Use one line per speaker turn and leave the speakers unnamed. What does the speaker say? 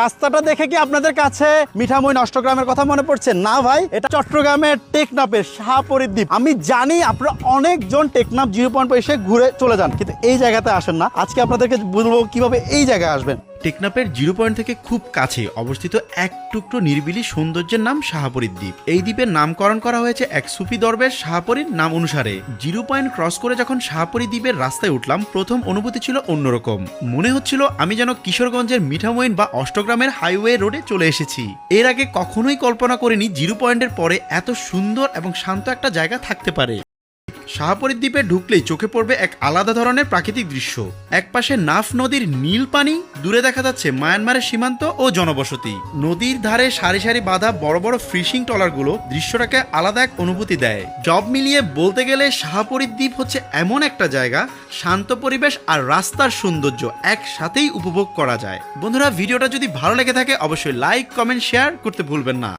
রাস্তাটা দেখে কি আপনাদের কাছে মিঠামইন অষ্টগ্রামের কথা মনে পড়ছে? না ভাই, এটা চট্টগ্রামের টেকনাফের শাহপরীর দ্বীপ। আমি জানি আপনারা অনেকজন টেকনাফ 0 পয়েন্ট এসে ঘুরে চলে যান, কিন্তু এই জায়গাতে আসেন না। আজকে আপনাদেরকে বলবো কিভাবে এই জায়গায় আসবেন।
টেকনাফের 0 পয়েন্ট থেকে খুব কাছে অবস্থিত এক টুকরো নিরিবিলি সৌন্দর্যের নাম শাহপরীর দ্বীপ। এই দ্বীপের নামকরণ করা হয়েছে এক সুফি দরবেশ শাহপরীর নাম অনুসারে। 0 পয়েন্ট ক্রস করে যখন শাহপরী দ্বীপের রাস্তায় উঠলাম, প্রথম অনুভূতি ছিল অন্যরকম। মনে হচ্ছিল আমি যেন কিশোরগঞ্জের মিঠামইন বা অষ্টগ্রামের হাইওয়ে রোডে চলে এসেছি। এর আগে কখনোই কল্পনা করিনি 0 পয়েন্টের পরে এত সুন্দর এবং শান্ত একটা জায়গা থাকতে পারে। শাহপরী দ্বীপে ঢুকলেই চোখে পড়বে এক আলাদা ধরনের প্রাকৃতিক দৃশ্য। একপাশে নাফ নদীর নীল পানি, দূরে দেখা যাচ্ছে মায়ানমারের সীমান্ত ও জনবসতি। নদীর ধারে সারি সারি বাঁধা বড় বড় ফিশিং ট্রলারগুলো দৃশ্যটাকে আলাদা এক অনুভূতি দেয়। সব মিলিয়ে বলতে গেলে শাহপরী দ্বীপ হচ্ছে এমন একটা জায়গা, শান্ত পরিবেশ আর রাস্তার সৌন্দর্য একসাথেই উপভোগ করা যায়। বন্ধুরা, ভিডিওটা যদি ভালো লেগে থাকে অবশ্যই লাইক, কমেন্ট, শেয়ার করতে ভুলবেন না।